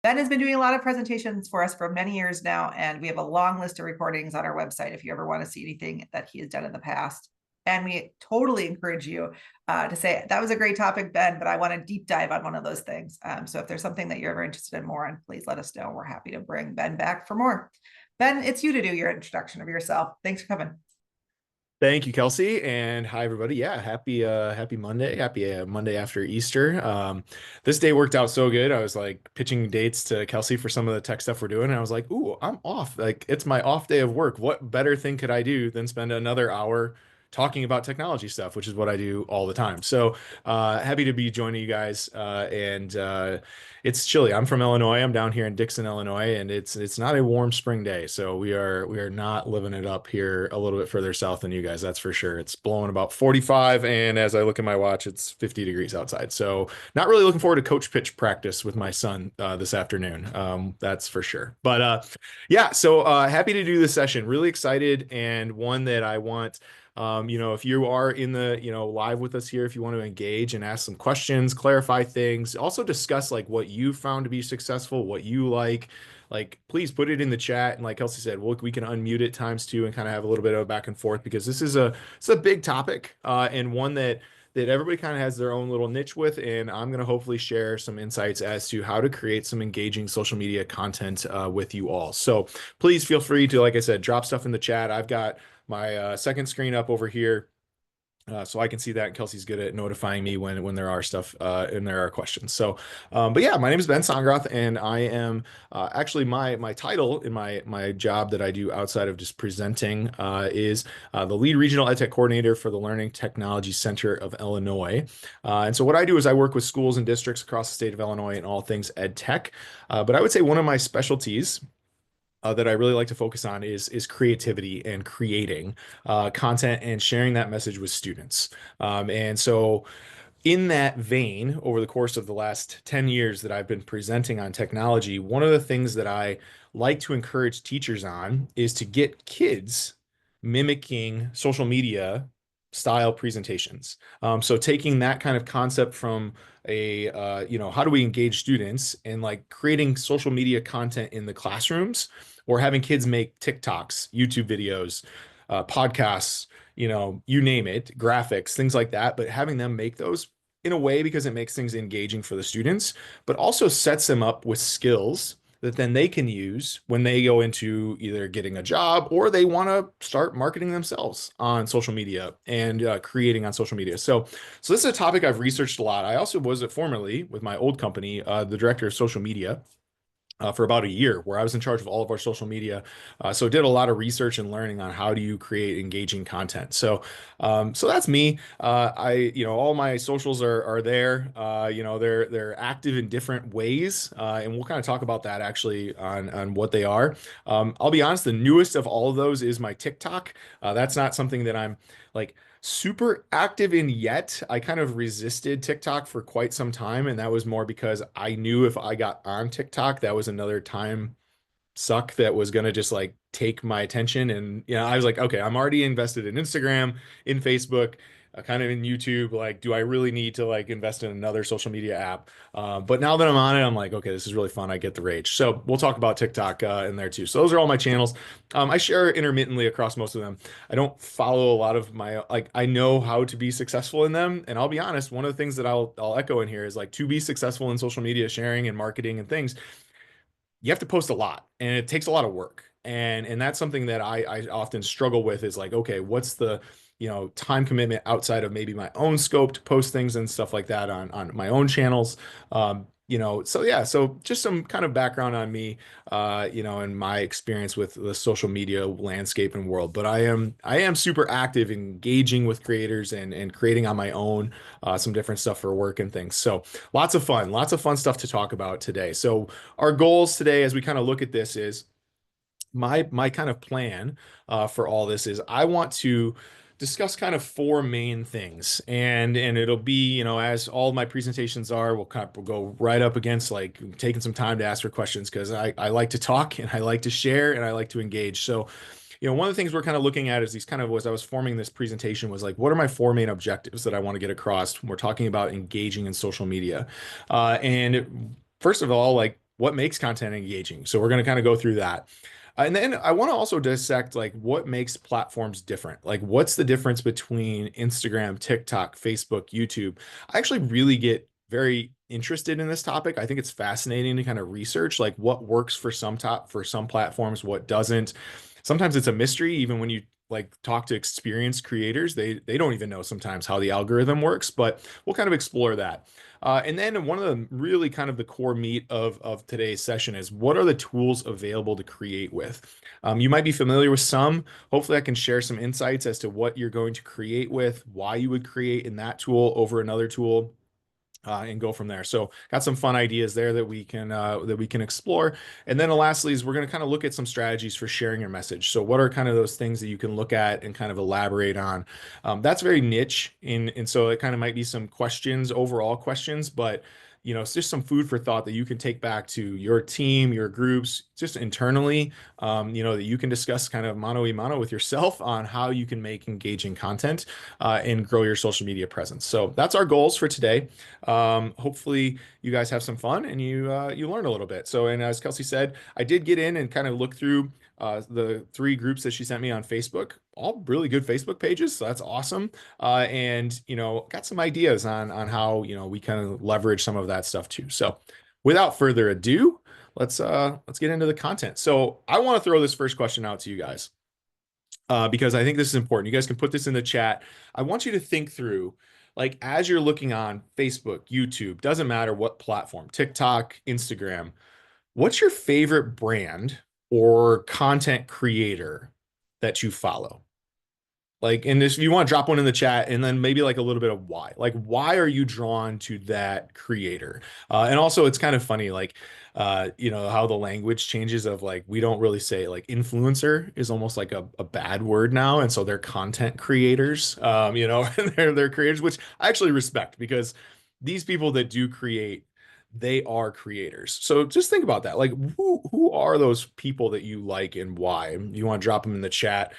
Ben has been doing a lot of presentations for us for many years now, and we have a long list of recordings on our website if you ever want to see anything that he has done in the past. And we totally encourage you to say, that was a great topic, Ben, but I want to deep dive on one of those things. So if there's something that you're ever interested in more on, please let us know. We're happy to bring Ben back for more. Ben, it's you to do your introduction of yourself. Thanks for coming. Thank you, Kelsey, and hi everybody. Yeah, happy Monday. Happy Monday after Easter. This day worked out so good. I was like pitching dates to Kelsey for some of the tech stuff we're doing, and I was like, "Ooh, I'm off. Like it's my off day of work. What better thing could I do than spend another hour talking about technology stuff, which is what I do all the time." So, happy to be joining you guys. And it's chilly. I'm from Illinois. I'm down here in Dixon, Illinois, and it's not a warm spring day. So we are not living it up here a little bit further south than you guys, that's for sure. It's blowing about 45, and as I look at my watch, it's 50 degrees outside. So not really looking forward to coach pitch practice with my son this afternoon. That's for sure. But yeah, so happy to do this session. Really excited, and one that I want. If you are in the, live with us here, if you want to engage and ask some questions, clarify things, also discuss like what you found to be successful, what you like, please put it in the chat. And like Kelsey said, we can unmute it times two and kind of have a little bit of a back and forth because it's a big topic, and one that everybody kind of has their own little niche with. And I'm going to hopefully share some insights as to how to create some engaging social media content with you all. So please feel free to, like I said, drop stuff in the chat. I've got my second screen up over here. So I can see that. Kelsey's good at notifying me when there are stuff and there are questions. So, but yeah, my name is Ben Sondgeroth, and I am actually my title in my job that I do outside of just presenting is the lead regional EdTech coordinator for the Learning Technology Center of Illinois. And so what I do is I work with schools and districts across the state of Illinois in all things EdTech. But I would say one of my specialties that I really like to focus on is creativity and creating content and sharing that message with students. And so in that vein, over the course of the last 10 years that I've been presenting on technology, one of the things that I like to encourage teachers on is to get kids mimicking social media style presentations. So taking that kind of concept from how do we engage students and like creating social media content in the classrooms, or having kids make TikToks, YouTube videos, podcasts, you name it, graphics, things like that, but having them make those in a way because it makes things engaging for the students, but also sets them up with skills that then they can use when they go into either getting a job or they want to start marketing themselves on social media and creating on social media. So this is a topic I've researched a lot. I also was formerly with my old company, the director of social media for about a year, where I was in charge of all of our social media. So did a lot of research and learning on how do you create engaging content. So that's me. All my socials are there. They're active in different ways, and we'll kind of talk about that actually on what they are. I'll be honest, the newest of all of those is my TikTok. That's not something that I'm like super active in yet. I kind of resisted TikTok for quite some time, and that was more because I knew if I got on TikTok, that was another time suck that was going to just like take my attention. And I was like, okay, I'm already invested in Instagram, in Facebook, kind of in YouTube. Like, do I really need to like invest in another social media app? But now that I'm on it, I'm like, okay, this is really fun. I get the rage. So we'll talk about TikTok in there too. So those are all my channels. I share intermittently across most of them. I don't follow a lot of my, like, I know how to be successful in them. And I'll be honest, one of the things that I'll echo in here is like, to be successful in social media sharing and marketing and things, you have to post a lot, and it takes a lot of work. And that's something that I often struggle with, is like, okay, what's the time commitment outside of maybe my own scope to post things and stuff like that on my own channels. So yeah, so just some kind of background on me, and my experience with the social media landscape and world. But I am super active, engaging with creators and creating on my own some different stuff for work and things. So lots of fun stuff to talk about today. So our goals today, as we kind of look at this, is my kind of plan for all this is I want to discuss kind of four main things, and it'll be, as all my presentations are, we'll go right up against like taking some time to ask for questions, because I like to talk and I like to share and I like to engage. So one of the things we're kind of looking at is these kind of, as I was forming this presentation, was like, what are my four main objectives that I want to get across when we're talking about engaging in social media? And first of all, like, what makes content engaging. So we're going to kind of go through that. And then I want to also dissect like what makes platforms different. Like what's the difference between Instagram, TikTok, Facebook, YouTube? I actually really get very interested in this topic. I think it's fascinating to kind of research like what works for some platforms, what doesn't. Sometimes it's a mystery, even when you like talk to experienced creators, they don't even know sometimes how the algorithm works, but we'll kind of explore that. And then one of the really kind of the core meat of today's session is what are the tools available to create with? You might be familiar with some. Hopefully, I can share some insights as to what you're going to create with, why you would create in that tool over another tool. And go from there. So got some fun ideas there that we can explore. And then lastly is we're going to kind of look at some strategies for sharing your message. So what are kind of those things that you can look at and kind of elaborate on? That's very niche, and so it kind of might be some questions, overall questions, but it's just some food for thought that you can take back to your team, your groups, just internally, that you can discuss kind of mano a mano with yourself on how you can make engaging content and grow your social media presence. So that's our goals for today. Hopefully you guys have some fun and you learn a little bit. So, and as Kelsey said, I did get in and kind of look through the 3 groups that she sent me on Facebook, all really good Facebook pages. So that's awesome. And got some ideas on how, we kind of leverage some of that stuff too. So without further ado, let's get into the content. So I want to throw this first question out to you guys. Because I think this is important. You guys can put this in the chat. I want you to think through, like, as you're looking on Facebook, YouTube, doesn't matter what platform, TikTok, Instagram, what's your favorite brand or content creator that you follow? Like, and if you want to drop one in the chat and then maybe like a little bit of why, like, why are you drawn to that creator? And also it's kind of funny, like, how the language changes of like, we don't really say like influencer is almost like a bad word now. And so they're content creators, and they're creators, which I actually respect because these people that do create, they are creators. So just think about that. Like who are those people that you like and why? You want to drop them in the chat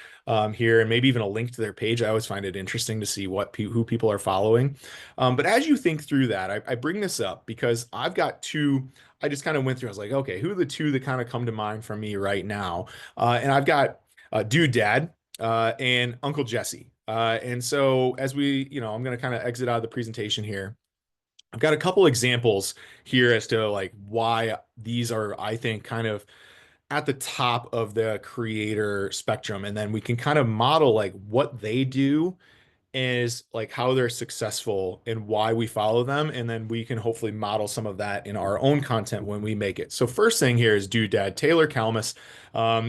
here and maybe even a link to their page. I always find it interesting to see who people are following. But as you think through that, I bring this up because I've got 2. I just kind of went through. I was like, okay, who are the 2 that kind of come to mind for me right now? And I've got Dude Dad and Uncle Jesse. And so as I'm going to kind of exit out of the presentation here. I've got a couple examples here as to like why these are, I think, kind of at the top of the creator spectrum. And then we can kind of model like what they do is like how they're successful and why we follow them. And then we can hopefully model some of that in our own content when we make it. So first thing here is Dude Dad, Taylor Kalmus.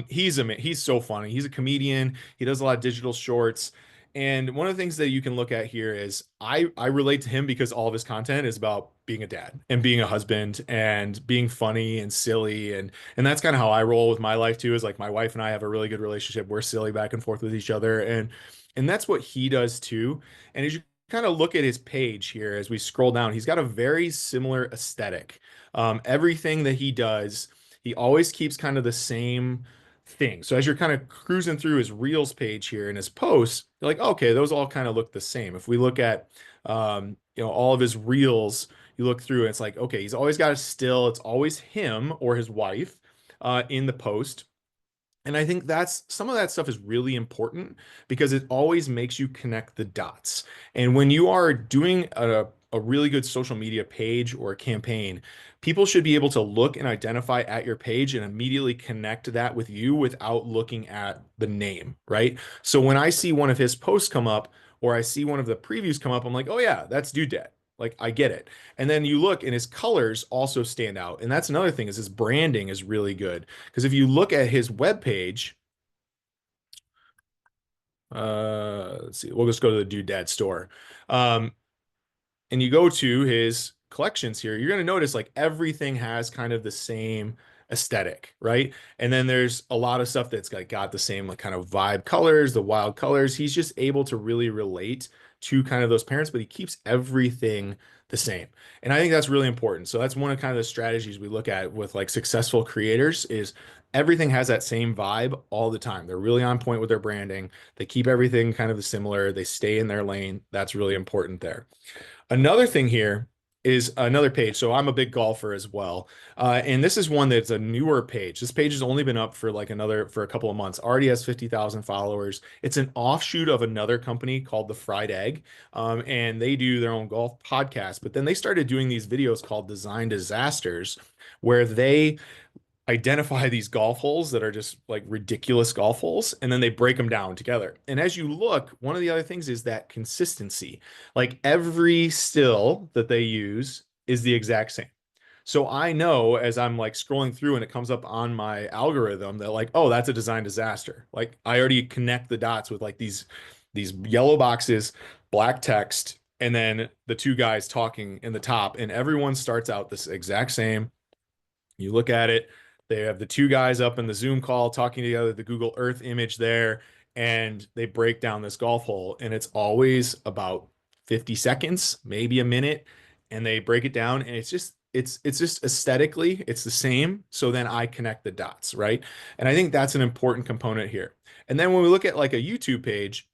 He's so funny. He's a comedian. He does a lot of digital shorts. And one of the things that you can look at here is I relate to him because all of his content is about being a dad and being a husband and being funny and silly and that's kind of how I roll with my life too, is like my wife and I have a really good relationship. We're silly back and forth with each other and that's what he does too. And as you kind of look at his page here, as we scroll down, he's got a very similar aesthetic. Everything that he does, he always keeps kind of the same thing. So as you're kind of cruising through his Reels page here and his posts, you're like, okay, those all kind of look the same. If we look at, all of his Reels, you look through and it's like, okay, he's always got a still. It's always him or his wife in the post. And I think that's some of that stuff is really important because it always makes you connect the dots. And when you are doing a really good social media page or a campaign, people should be able to look and identify at your page and immediately connect that with you without looking at the name, right? So when I see one of his posts come up or I see one of the previews come up, I'm like, oh yeah, that's Dude Dad. Like I get it. And then you look and his colors also stand out. And that's another thing is his branding is really good. Because if you look at his webpage, let's see, we'll just go to the Dude Dad store. And you go to his collections here, you're going to notice like everything has kind of the same aesthetic, right? And then there's a lot of stuff that's like got the same like kind of vibe colors, the wild colors. He's just able to really relate to kind of those parents, but he keeps everything the same. And I think that's really important. So that's one of kind of the strategies we look at with like successful creators is everything has that same vibe all the time. They're really on point with their branding. They keep everything kind of similar. They stay in their lane. That's really important there. Another thing here is another page. So I'm a big golfer as well. And this is one that's a newer page. This page has only been up for for a couple of months, already has 50,000 followers. It's an offshoot of another company called the Fried Egg. And they do their own golf podcast, but then they started doing these videos called Design Disasters, where they identify these golf holes that are just like ridiculous golf holes, and then they break them down together. And as you look, one of the other things is that consistency. Like every still that they use is the exact same. So I know as I'm like scrolling through and it comes up on my algorithm that like, oh, that's a design disaster. Like I already connect the dots with like these yellow boxes, black text, and then the two guys talking in the top, and everyone starts out this exact same. You look at it, they have the two guys up in the Zoom call talking together, the Google Earth image there, and they break down this golf hole. And it's always about 50 seconds, maybe a minute, and they break it down. And it's just aesthetically, it's the same. So then I connect the dots, right? And I think that's an important component here. And then when we look at like a YouTube page,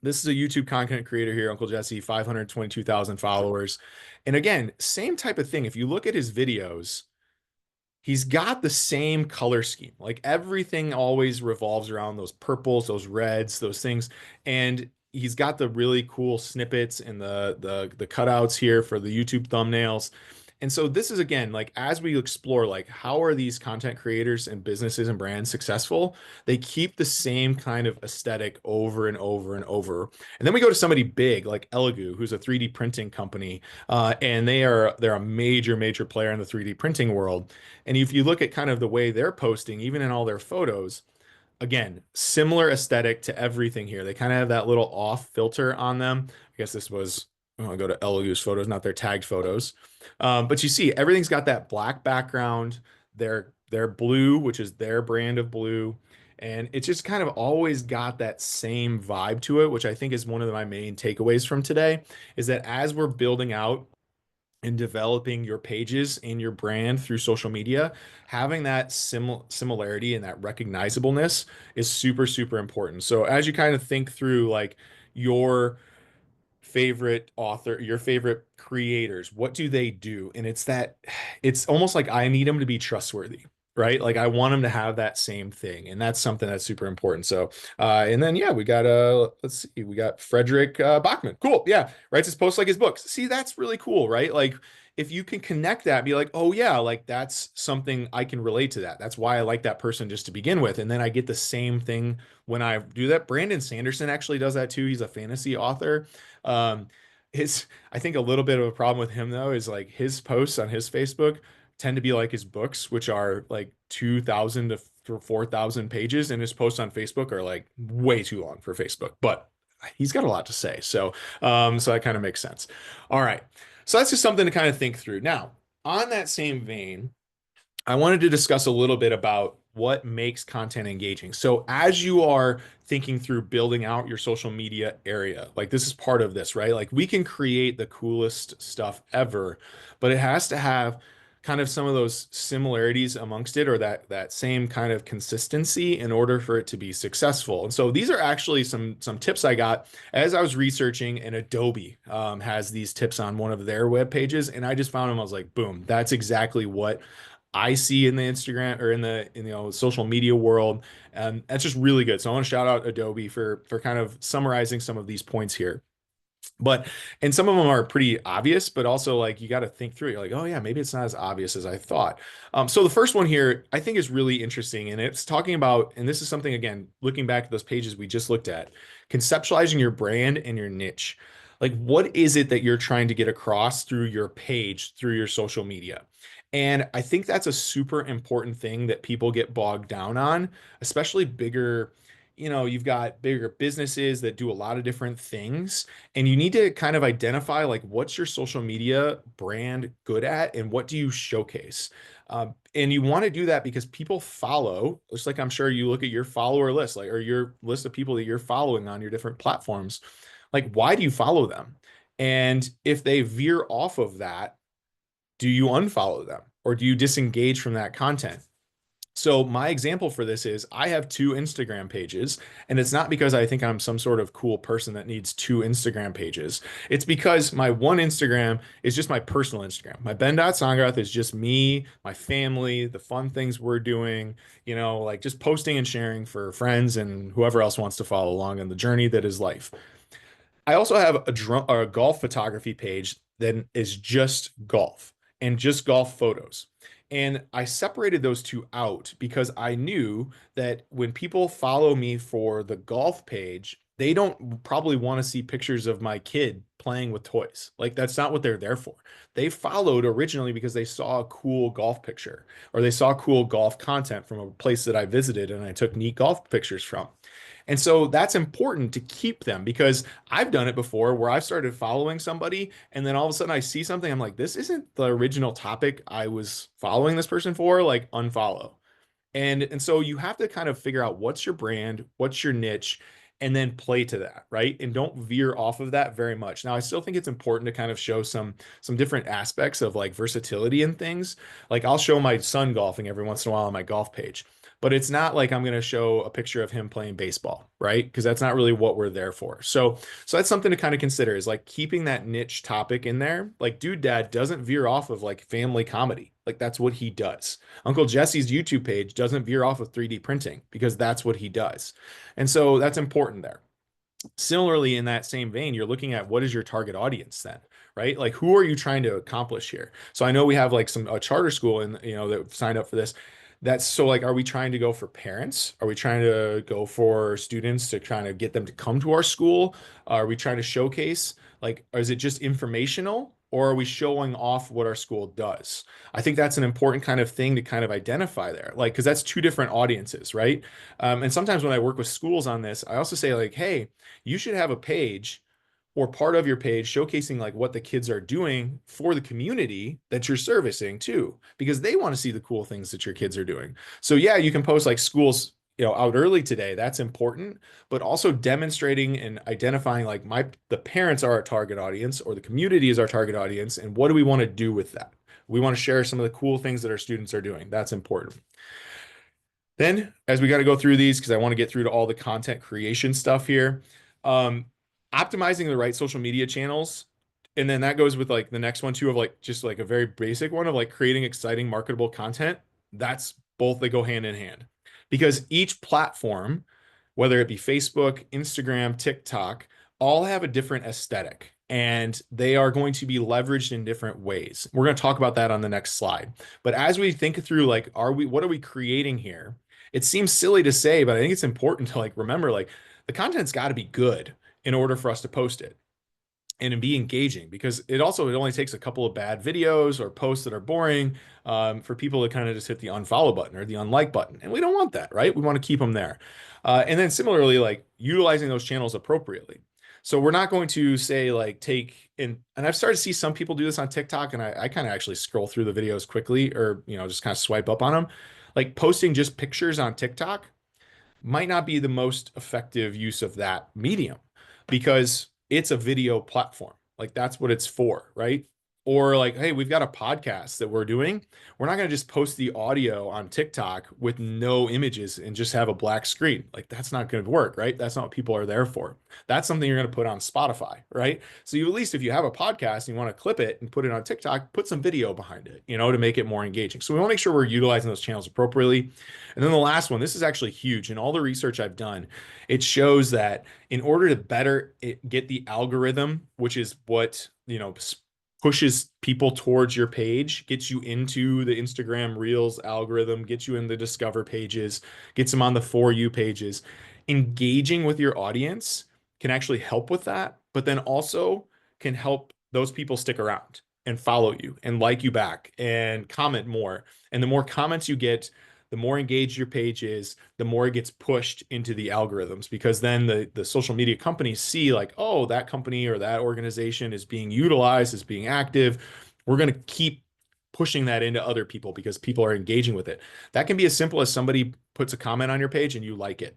this is a YouTube content creator here, Uncle Jesse, 522,000 followers. And again, same type of thing. If you look at his videos, he's got the same color scheme. Like everything always revolves around those purples, those reds, those things. And he's got the really cool snippets and the cutouts here for the YouTube thumbnails. And so this is again, like as we explore, like how are these content creators and businesses and brands successful? They keep the same kind of aesthetic over and over and over. And then we go to somebody big like Elegoo, who's a 3D printing company, and they're a major player in the 3D printing world. And if you look at kind of the way they're posting, even in all their photos, again, similar aesthetic to everything here. They kind of have that little off filter on them. I guess this was, oh, I'll go to Elegoo's photos, not their tagged photos. But you see, everything's got that black background. They're blue, which is their brand of blue. And it's just kind of always got that same vibe to it, which I think is one of my main takeaways from today, is that as we're building out and developing your pages and your brand through social media, having that similarity and that recognizableness is super important. So as you kind of think through like your favorite author, your favorite creators, what do they do? And it's almost like I need them to be trustworthy, right? Like I want them to have that same thing. And that's something that's super important. So, and then, yeah, we got, let's see, we got Frederick Bachman. Cool. Yeah. Writes his posts like his books. See, that's really cool, right? Like, if you can connect that, be like, oh yeah, like that's something I can relate to that. That's why I like that person just to begin with. And then I get the same thing when I do that. Brandon Sanderson actually does that too. He's a fantasy author. Um, I think a little bit of a problem with him though is like his posts on his Facebook tend to be like his books, which are like 2,000 to 4,000 pages, and his posts on Facebook are like way too long for Facebook, but he's got a lot to say. So that kind of makes sense. All right. So that's just something to kind of think through. Now, on that same vein, I wanted to discuss a little bit about what makes content engaging. So as you are thinking through building out your social media area, like this is part of this, right? Like we can create the coolest stuff ever, but it has to have kind of some of those similarities amongst it, or that same kind of consistency in order for it to be successful. And so these are actually some tips I got as I was researching, and Adobe has these tips on one of their web pages, and I just found them. I was like, boom, that's exactly what I see in the Instagram or in the social media world. And that's just really good. So I want to shout out Adobe for kind of summarizing some of these points here. But and some of them are pretty obvious, but also like you got to think through it. You're like, oh yeah, maybe it's not as obvious as I thought. So the first one here I think is really interesting, and it's talking about, and this is something again, looking back at those pages we just looked at, conceptualizing your brand and your niche. Like, what is it that you're trying to get across through your page, through your social media? And I think that's a super important thing that people get bogged down on, especially bigger, you've got bigger businesses that do a lot of different things, and you need to kind of identify like what's your social media brand good at and what do you showcase. And you want to do that because people follow, just like I'm sure you look at your follower list, like or your list of people that you're following on your different platforms. Like, why do you follow them? And if they veer off of that, do you unfollow them or do you disengage from that content? So my example for this is I have two Instagram pages, and it's not because I think I'm some sort of cool person that needs two Instagram pages. It's because my one Instagram is just my personal Instagram. My Ben.Sondgeroth is just me, my family, the fun things we're doing, like just posting and sharing for friends and whoever else wants to follow along on the journey that is life. I also have a golf photography page that is just golf and just golf photos. And I separated those two out because I knew that when people follow me for the golf page, they don't probably want to see pictures of my kid playing with toys. Like that's not what they're there for. They followed originally because they saw a cool golf picture or they saw cool golf content from a place that I visited and I took neat golf pictures from. And so that's important to keep them because I've done it before where I've started following somebody and then all of a sudden I see something, I'm like, this isn't the original topic I was following this person for, like unfollow. And so you have to kind of figure out what's your brand, what's your niche, and then play to that, right? And don't veer off of that very much. Now, I still think it's important to kind of show some different aspects of like versatility and things. Like I'll show my son golfing every once in a while on my golf page, but it's not like I'm going to show a picture of him playing baseball, right? Because that's not really what we're there for. So that's something to kind of consider is like keeping that niche topic in there. Like Dude Dad doesn't veer off of like family comedy. Like that's what he does. Uncle Jesse's YouTube page doesn't veer off of 3D printing because that's what he does. And so that's important there. Similarly, in that same vein, you're looking at what is your target audience then, right? Like who are you trying to accomplish here? So I know we have like a charter school and that signed up for this. That's so like, are we trying to go for parents? Are we trying to go for students to kind of get them to come to our school? Are we trying to showcase like, or is it just informational? Or are we showing off what our school does? I think that's an important kind of thing to kind of identify there, like, because that's two different audiences, right? And sometimes when I work with schools on this, I also say, like, hey, you should have a page or part of your page showcasing like what the kids are doing for the community that you're servicing too, because they want to see the cool things that your kids are doing. So yeah, you can post like schools, out early today. That's important, but also demonstrating and identifying like the parents are our target audience or the community is our target audience. And what do we want to do with that? We want to share some of the cool things that our students are doing. That's important. Then, as we got to go through these, because I want to get through to all the content creation stuff here, um, optimizing the right social media channels. And then that goes with like the next one too, of like just like a very basic one of like creating exciting, marketable content. That's both, they go hand in hand because each platform, whether it be Facebook, Instagram, TikTok, all have a different aesthetic and they are going to be leveraged in different ways. We're going to talk about that on the next slide. But as we think through, like, what are we creating here? It seems silly to say, but I think it's important to like remember, like, the content's got to be good in order for us to post it and be engaging because it only takes a couple of bad videos or posts that are boring for people to kind of just hit the unfollow button or the unlike button. And we don't want that, right? We want to keep them there. And then similarly, like utilizing those channels appropriately. So we're not going to say like and I've started to see some people do this on TikTok and I kind of actually scroll through the videos quickly or, just kind of swipe up on them. Like posting just pictures on TikTok might not be the most effective use of that medium because it's a video platform. Like that's what it's for, right? Or like, hey, we've got a podcast that we're doing. We're not going to just post the audio on TikTok with no images and just have a black screen. Like that's not going to work, right? That's not what people are there for. That's something you're going to put on Spotify, right? So you at least if you have a podcast and you want to clip it and put it on TikTok, put some video behind it, to make it more engaging. So we want to make sure we're utilizing those channels appropriately. And then the last one, this is actually huge. In all the research I've done, it shows that in order to better get the algorithm, which is what, pushes people towards your page, gets you into the Instagram Reels algorithm, gets you in the Discover pages, gets them on the For You pages. Engaging with your audience can actually help with that, but then also can help those people stick around and follow you and like you back and comment more. And the more comments you get, the more engaged your page is, the more it gets pushed into the algorithms because then the social media companies see like, oh, that company or that organization is being utilized, is being active. We're going to keep pushing that into other people because people are engaging with it. That can be as simple as somebody puts a comment on your page and you like it,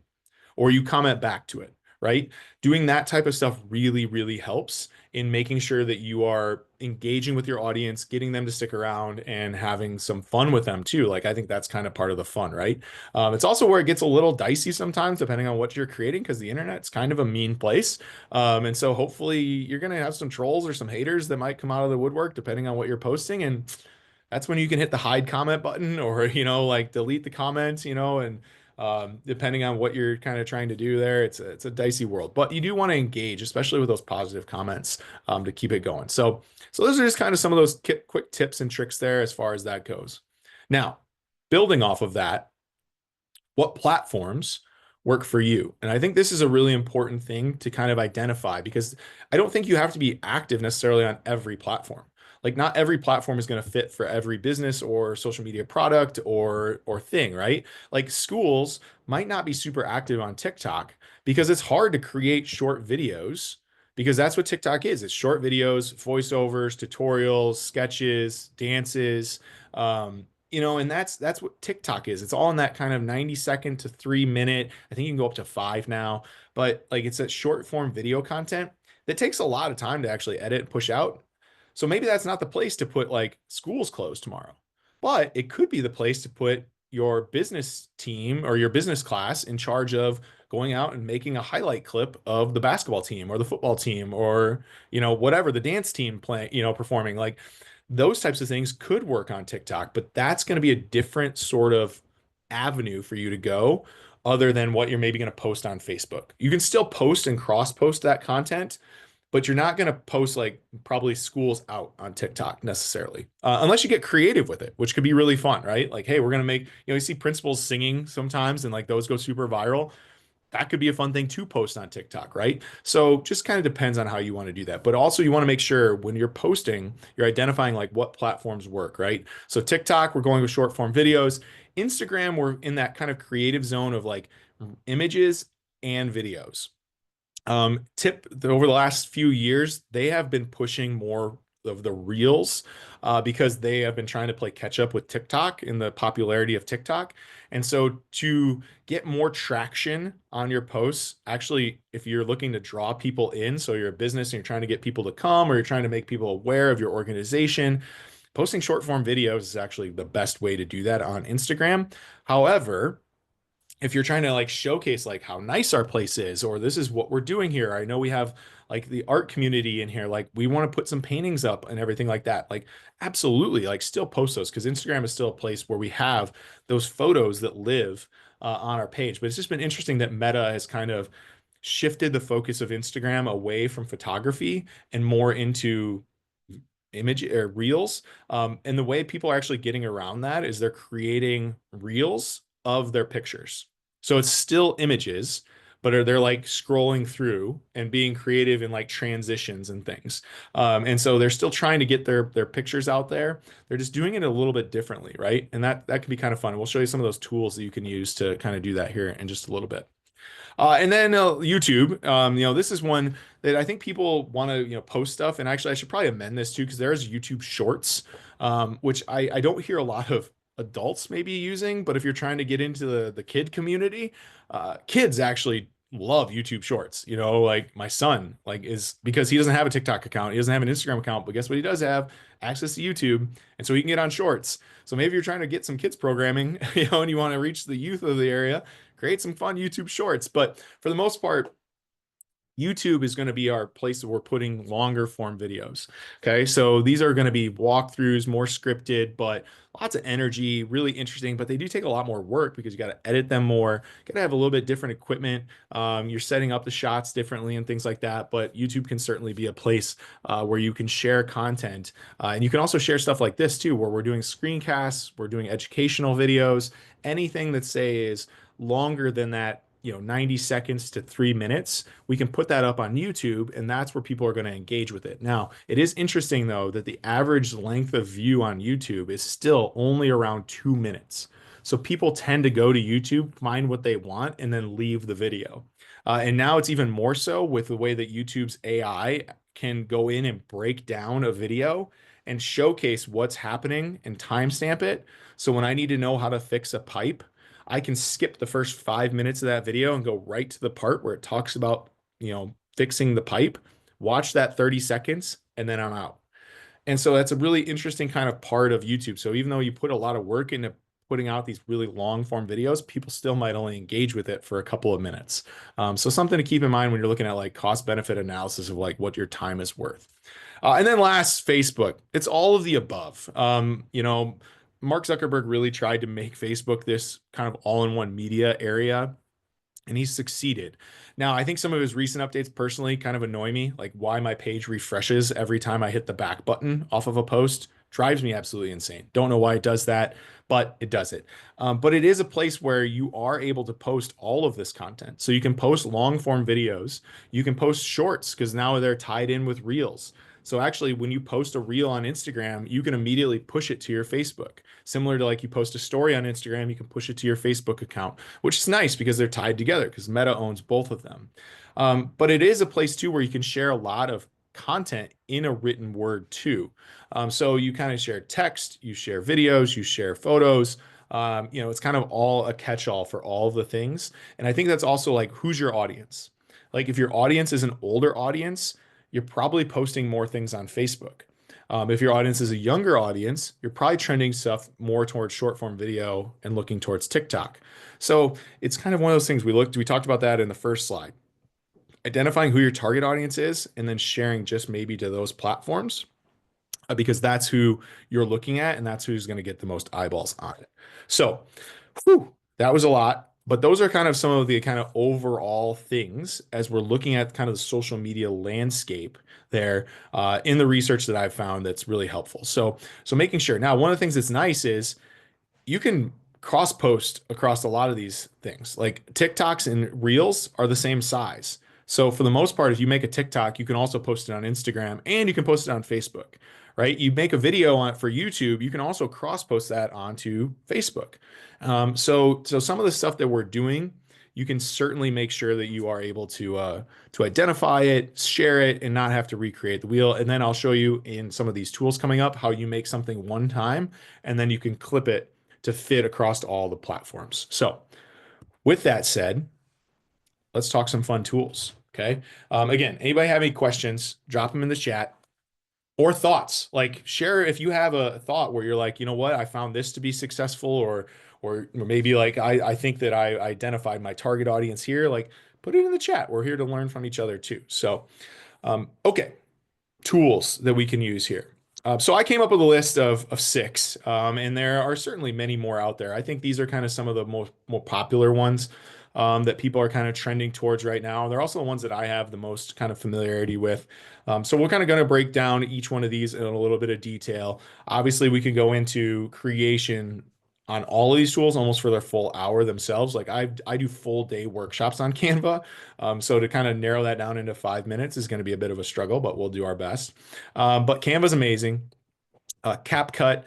or you comment back to it, right? Doing that type of stuff really, really helps in making sure that you are engaging with your audience, getting them to stick around and having some fun with them too. Like I think that's kind of part of the fun, right? It's also where it gets a little dicey sometimes, depending on what you're creating, because the internet's kind of a mean place. And so hopefully you're going to have some trolls or some haters that might come out of the woodwork, depending on what you're posting. And that's when you can hit the hide comment button or, like delete the comments, and depending on what you're kind of trying to do there, it's a dicey world. But you do want to engage, especially with those positive comments, to keep it going. So those are just kind of some of those quick tips and tricks there as far as that goes. Now, building off of that, what platforms work for you? And I think this is a really important thing to kind of identify because I don't think you have to be active necessarily on every platform. Like not every platform is going to fit for every business or social media product or thing, right? Like schools might not be super active on TikTok because it's hard to create short videos because that's what TikTok is. It's short videos, voiceovers, tutorials, sketches, dances. And that's what TikTok is. It's all in that kind of 90-second to 3 minute. I think you can go up to 5 now, but like it's that short form video content that takes a lot of time to actually edit and push out. So maybe that's not the place to put like schools closed tomorrow, but it could be the place to put your business team or your business class in charge of going out and making a highlight clip of the basketball team or the football team or, whatever the dance team playing, performing. Like those types of things could work on TikTok, but that's going to be a different sort of avenue for you to go other than what you're maybe going to post on Facebook. You can still post and cross post that content, but you're not going to post like probably schools out on TikTok necessarily, unless you get creative with it, which could be really fun, right? Like, hey, we're going to make, you see principals singing sometimes and like those go super viral. That could be a fun thing to post on TikTok, right? So just kind of depends on how you want to do that. But also you want to make sure when you're posting, you're identifying like what platforms work, right? So TikTok, we're going with short form videos. Instagram, we're in that kind of creative zone of like images and videos. Over the last few years, they have been pushing more of the reels because they have been trying to play catch up with TikTok in the popularity of TikTok. And so to get more traction on your posts, actually, if you're looking to draw people in, so you're a business and you're trying to get people to come or you're trying to make people aware of your organization, posting short form videos is actually the best way to do that on Instagram. However, if you're trying to like showcase like how nice our place is or this is what we're doing here, I know we have like the art community in here, like we want to put some paintings up and everything like that, like absolutely, like still post those because Instagram is still a place where we have those photos that live on our page. But it's just been interesting that Meta has kind of shifted the focus of Instagram away from photography and more into image or reels. And the way people are actually getting around that is they're creating reels of their pictures. So it's still images, but they're like scrolling through and being creative in like transitions and things. And so they're still trying to get their pictures out there. They're just doing it a little bit differently, right? And that can be kind of fun. We'll show you some of those tools that you can use to kind of do that here in just a little bit. And then YouTube, this is one that I think people want to, post stuff. And actually, I should probably amend this too, because there's YouTube Shorts, which I don't hear a lot of adults maybe using. But if you're trying to get into the kid community, kids actually love YouTube Shorts. Like my son, like is because he doesn't have a TikTok account, he doesn't have an Instagram account, but guess what he does have? Access to YouTube, and so he can get on Shorts. So maybe you're trying to get some kids programming, and you want to reach the youth of the area, create some fun YouTube shorts. But for the most part, YouTube is going to be our place that we're putting longer form videos. Okay. So these are going to be walkthroughs, more scripted, but lots of energy, really interesting, but they do take a lot more work because you got to edit them more, got to have a little bit different equipment. You're setting up the shots differently and things like that. But YouTube can certainly be a place where you can share content. And you can also share stuff like this too, where we're doing screencasts, we're doing educational videos, anything that say is longer than that 90 seconds to 3 minutes, we can put that up on YouTube, and that's where people are going to engage with it. Now, it is interesting though that the average length of view on YouTube is still only around 2 minutes. So people tend to go to YouTube, find what they want, and then leave the video. And now it's even more so with the way that YouTube's AI can go in and break down a video and showcase what's happening and timestamp it. So when I need to know how to fix a pipe, I can skip the first 5 minutes of that video and go right to the part where it talks about, fixing the pipe, watch that 30 seconds, and then I'm out. And so that's a really interesting kind of part of YouTube. So even though you put a lot of work into putting out these really long form videos, people still might only engage with it for a couple of minutes. So something to keep in mind when you're looking at like cost benefit analysis of like what your time is worth. And then last, Facebook. It's all of the above. Mark Zuckerberg really tried to make Facebook this kind of all-in-one media area, and he's succeeded. Now, I think some of his recent updates personally kind of annoy me, like why my page refreshes every time I hit the back button off of a post drives me absolutely insane. Don't know why it does that, but it does it. But it is a place where you are able to post all of this content. So you can post long form videos, you can post shorts because now they're tied in with reels. So actually, when you post a reel on Instagram, you can immediately push it to your Facebook. Similar to like you post a story on Instagram, you can push it to your Facebook account, which is nice because they're tied together because Meta owns both of them. But it is a place too where you can share a lot of content in a written word too. So you kind of share text, you share videos, you share photos. It's kind of all a catch-all for all of the things. And I think that's also like, who's your audience? Like if your audience is an older audience, you're probably posting more things on Facebook. If your audience is a younger audience, you're probably trending stuff more towards short form video and looking towards TikTok. So it's kind of one of those things we talked about that in the first slide. Identifying who your target audience is and then sharing just maybe to those platforms because that's who you're looking at and that's who's going to get the most eyeballs on it. So, that was a lot, but those are kind of some of the kind of overall things as we're looking at kind of the social media landscape there in the research that I've found that's really helpful. So making sure. Now, one of the things that's nice is you can cross post across a lot of these things. Like TikToks and Reels are the same size. So for the most part, if you make a TikTok, you can also post it on Instagram and you can post it on Facebook, right? You make a video on for YouTube, you can also cross post that onto Facebook. So some of the stuff that we're doing, you can certainly make sure that you are able to identify it, share it, and not have to recreate the wheel. And then I'll show you in some of these tools coming up how you make something one time, and then you can clip it to fit across all the platforms. So with that said, let's talk some fun tools. Okay. Again, anybody have any questions, drop them in the chat or thoughts. Like share if you have a thought where you're like, you know what, I found this to be successful, or maybe like I think that I identified my target audience here. Like put it in the chat. We're here to learn from each other too. So okay, tools that we can use here. So I came up with a list of 6, and there are certainly many more out there. I think these are kind of some of the more popular ones that people are kind of trending towards right now. They're also the ones that I have the most kind of familiarity with. So we're kind of going to break down each one of these in a little bit of detail. Obviously, we can go into creation on all of these tools almost for their full hour themselves. Like I do full day workshops on Canva. So to kind of narrow that down into 5 minutes is going to be a bit of a struggle, but we'll do our best. But Canva's amazing. CapCut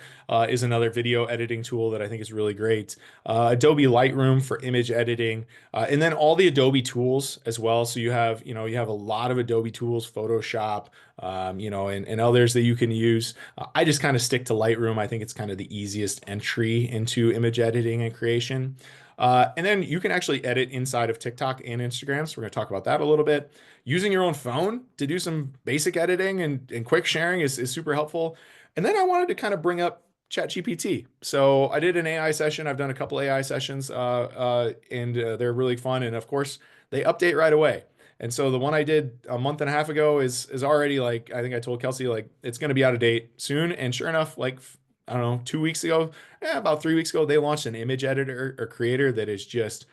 is another video editing tool that I think is really great. Adobe Lightroom for image editing, and then all the Adobe tools as well. So you have a lot of Adobe tools, Photoshop, and others that you can use. I just kind of stick to Lightroom. I think it's kind of the easiest entry into image editing and creation. And then you can actually edit inside of TikTok and Instagram. So we're going to talk about that a little bit. Using your own phone to do some basic editing and quick sharing is super helpful. And then I wanted to kind of bring up ChatGPT. So I did an AI session. I've done a couple AI sessions, and they're really fun. And of course, they update right away. And so the one I did a month and a half ago is already like, I think I told Kelsey, like, it's going to be out of date soon. And sure enough, like, I don't know, 2 weeks ago, about 3 weeks ago, they launched an image editor or creator that is just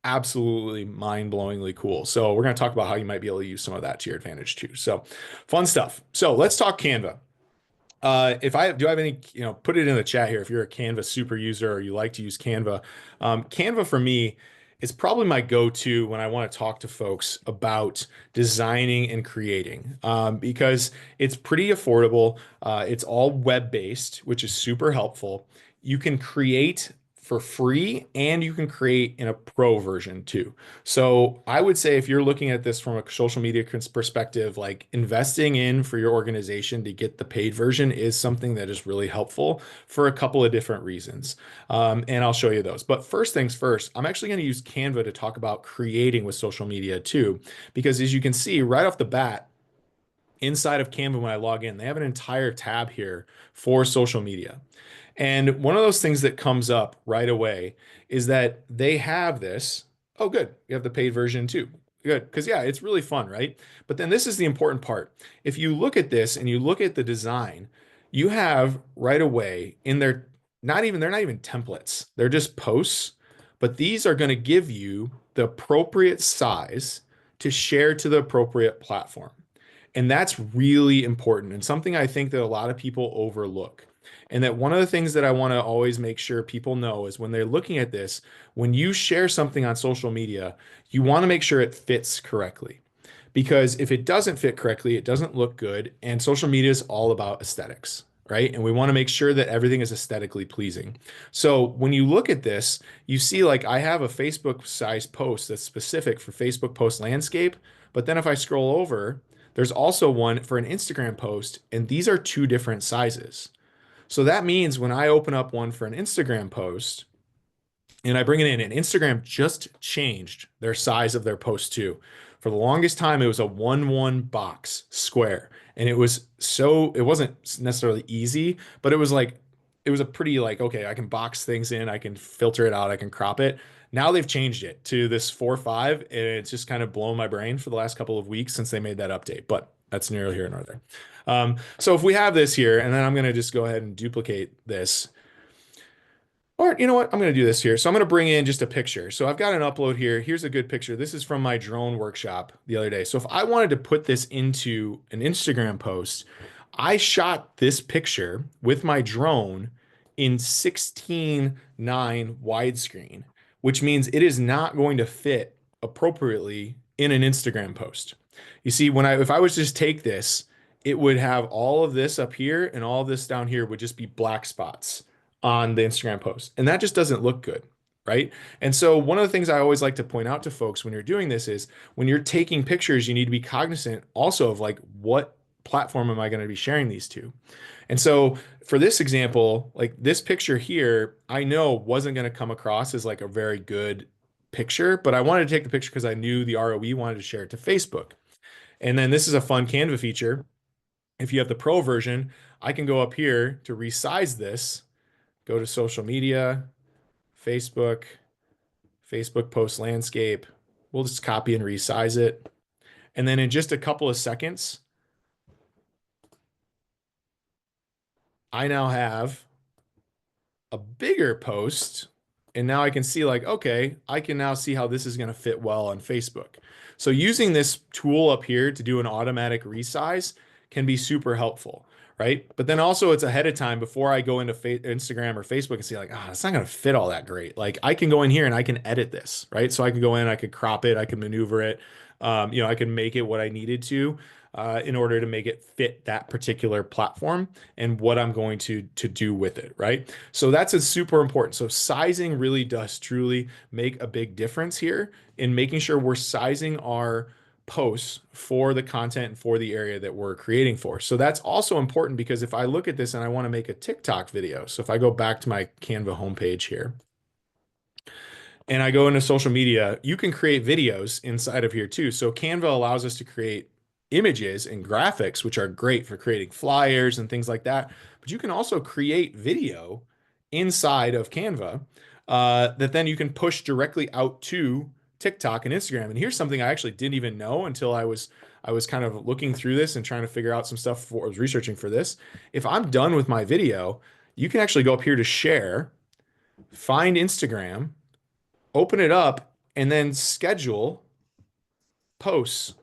absolutely mind-blowingly cool. So we're going to talk about how you might be able to use some of that to your advantage too. So fun stuff. So let's talk Canva. If I do I have any, put it in the chat here if you're a Canva super user or you like to use Canva. Canva for me is probably my go-to when I want to talk to folks about designing and creating because it's pretty affordable. It's all web-based, which is super helpful. You can create for free, and you can create in a pro version too. So I would say if you're looking at this from a social media perspective, like investing in for your organization to get the paid version is something that is really helpful for a couple of different reasons. And I'll show you those. But first things first, I'm actually going to use Canva to talk about creating with social media too, because as you can see right off the bat, inside of Canva, when I log in, they have an entire tab here for social media. And one of those things that comes up right away is that they have this. Oh, good. You have the paid version too. Good. Because, yeah, it's really fun, right? But then this is the important part. If you look at this and you look at the design, you have right away in their, they're not even templates, they're just posts. But these are going to give you the appropriate size to share to the appropriate platform. And that's really important and something I think that a lot of people overlook. And that one of the things that I want to always make sure people know is when they're looking at this, when you share something on social media, you want to make sure it fits correctly. Because if it doesn't fit correctly, it doesn't look good. And social media is all about aesthetics, right? And we want to make sure that everything is aesthetically pleasing. So when you look at this, you see like I have a Facebook size post that's specific for Facebook post landscape. But then if I scroll over, there's also one for an Instagram post, and these are two different sizes. So that means when I open up one for an Instagram post and I bring it in, and Instagram just changed their size of their post too. For the longest time, it was a 1-1 box square. And it wasn't necessarily easy, but it was a pretty like, okay, I can box things in, I can filter it out, I can crop it. Now they've changed it to this 4-5, and it's just kind of blown my brain for the last couple of weeks since they made that update. But that's neither here nor there. So if we have this here, and then I'm going to just go ahead and duplicate this. Or you know what? I'm going to do this here. So I'm going to bring in just a picture. So I've got an upload here. Here's a good picture. This is from my drone workshop the other day. So if I wanted to put this into an Instagram post, I shot this picture with my drone in 16:9 widescreen, which means it is not going to fit appropriately in an Instagram post. You see, if I was to just take this, it would have all of this up here and all of this down here would just be black spots on the Instagram post. And that just doesn't look good, right? And so one of the things I always like to point out to folks when you're doing this is when you're taking pictures, you need to be cognizant also of like what platform am I going to be sharing these to? And so for this example, like this picture here, I know wasn't going to come across as like a very good picture, but I wanted to take the picture because I knew the ROE wanted to share it to Facebook. And then this is a fun Canva feature. If you have the pro version, I can go up here to resize this, go to social media, Facebook, Facebook post landscape. We'll just copy and resize it. And then in just a couple of seconds, I now have a bigger post. And now I can see like, okay, I can now see how this is going to fit well on Facebook. So using this tool up here to do an automatic resize can be super helpful, right? But then also it's ahead of time before I go into Instagram or Facebook and see like, it's not going to fit all that great. Like I can go in here and I can edit this, right? So I can go in, I could crop it, I can maneuver it. I can make it what I needed to in order to make it fit that particular platform and what I'm going to do with it, right? So that's a super important. So sizing really does truly make a big difference here in making sure we're sizing our posts for the content and for the area that we're creating for. So that's also important because if I look at this and I want to make a TikTok video, so if I go back to my Canva homepage here, and I go into social media, you can create videos inside of here too. So Canva allows us to create images and graphics, which are great for creating flyers and things like that. But you can also create video inside of Canva that then you can push directly out to TikTok and Instagram. And here's something I actually didn't even know until I was kind of looking through this and trying to figure out some stuff I was researching for this. If I'm done with my video, you can actually go up here to share, find Instagram, open it up, and then schedule posts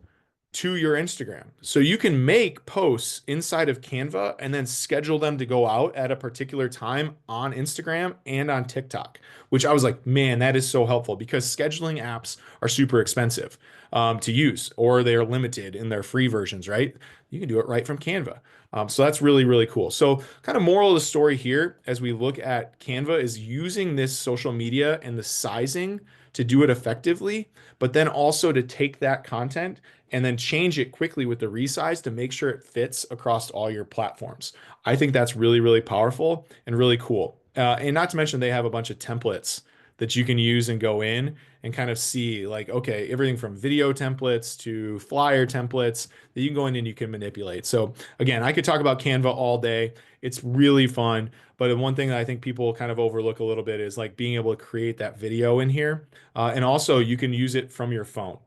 to your Instagram. So you can make posts inside of Canva and then schedule them to go out at a particular time on Instagram and on TikTok, which I was like, man, that is so helpful because scheduling apps are super expensive to use, or they're limited in their free versions, right? You can do it right from Canva. So that's really, really cool. So kind of moral of the story here as we look at Canva is using this social media and the sizing to do it effectively, but then also to take that content and then change it quickly with the resize to make sure it fits across all your platforms. I think that's really, really powerful and really cool. And not to mention, they have a bunch of templates that you can use and go in and kind of see like, okay, everything from video templates to flyer templates that you can go in and you can manipulate. So again, I could talk about Canva all day. It's really fun. But one thing that I think people kind of overlook a little bit is like being able to create that video in here. And also you can use it from your phone.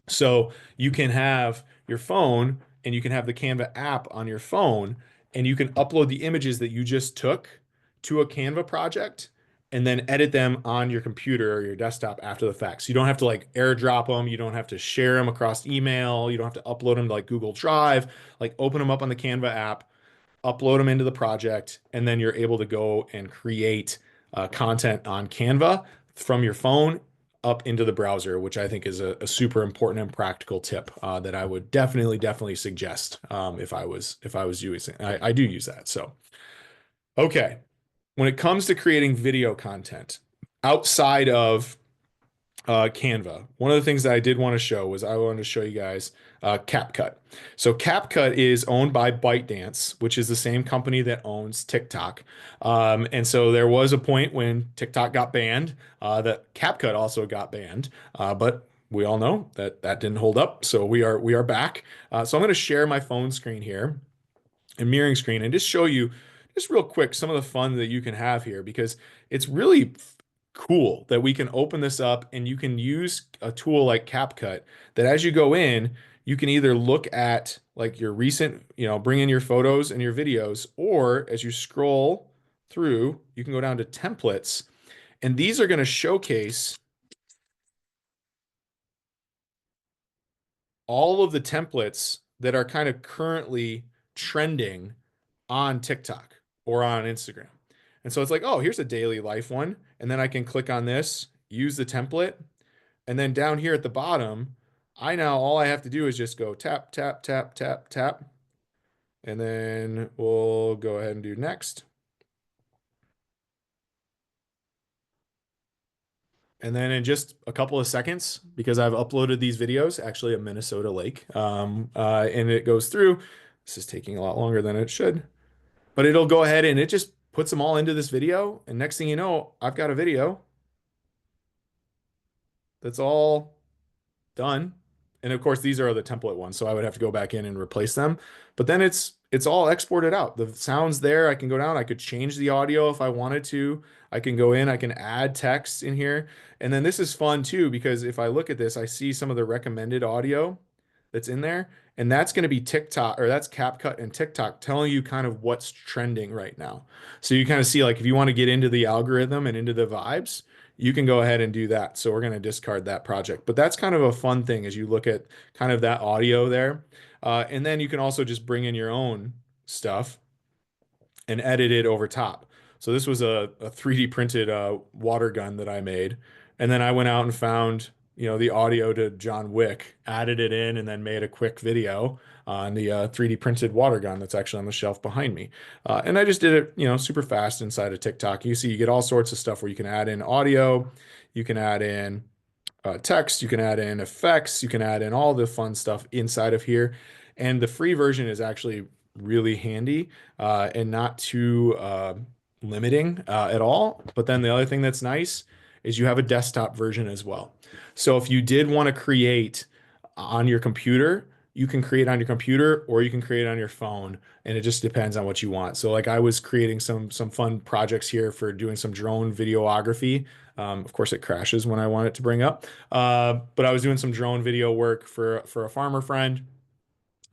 So you can have your phone and you can have the Canva app on your phone and you can upload the images that you just took to a Canva project and then edit them on your computer or your desktop after the fact. So you don't have to like airdrop them, you don't have to share them across email, you don't have to upload them to like Google Drive, like open them up on the Canva app, upload them into the project, and then you're able to go and create content on Canva from your phone up into the browser, which I think is a super important and practical tip that I would definitely suggest if I was using. I do use that. So okay, when it comes to creating video content outside of Canva. One of the things that I did want to show was I wanted to show you guys CapCut. So CapCut is owned by ByteDance, which is the same company that owns TikTok. And so there was a point when TikTok got banned that CapCut also got banned, but we all know that that didn't hold up. So we are back. So I'm going to share my phone screen here and mirroring screen and just show you just real quick some of the fun that you can have here because it's really cool that we can open this up and you can use a tool like CapCut that as you go in, you can either look at like your recent, bring in your photos and your videos, or as you scroll through, you can go down to templates and these are going to showcase all of the templates that are kind of currently trending on TikTok or on Instagram. And so it's like, oh, here's a daily life one. And then I can click on this, use the template. And then down here at the bottom, all I have to do is just go tap, tap, tap, tap, tap. And then we'll go ahead and do next. And then in just a couple of seconds, because I've uploaded these videos, actually a Minnesota lake, and it goes through. This is taking a lot longer than it should, but it'll go ahead and it just puts them all into this video. And next thing you know, I've got a video that's all done. And of course, these are the template ones, so I would have to go back in and replace them. But then it's all exported out. The sound's there. I can go down. I could change the audio if I wanted to. I can go in. I can add text in here. And then this is fun too, because if I look at this, I see some of the recommended audio that's in there. And that's going to be TikTok or that's CapCut and TikTok telling you kind of what's trending right now. So you kind of see like if you want to get into the algorithm and into the vibes, you can go ahead and do that. So we're going to discard that project. But that's kind of a fun thing as you look at kind of that audio there. And then you can also just bring in your own stuff and edit it over top. So this was a 3D printed water gun that I made. And then I went out and found, the audio to John Wick, added it in, and then made a quick video on the 3D printed water gun that's actually on the shelf behind me. And I just did it, super fast inside of TikTok. You see, you get all sorts of stuff where you can add in audio, you can add in text, you can add in effects, you can add in all the fun stuff inside of here. And the free version is actually really handy and not too limiting at all. But then the other thing that's nice is you have a desktop version as well. So if you did want to create on your computer, you can create on your computer or you can create on your phone, and it just depends on what you want. So like I was creating some fun projects here for doing some drone videography. Of course, it crashes when I want it to bring up. But I was doing some drone video work for a farmer friend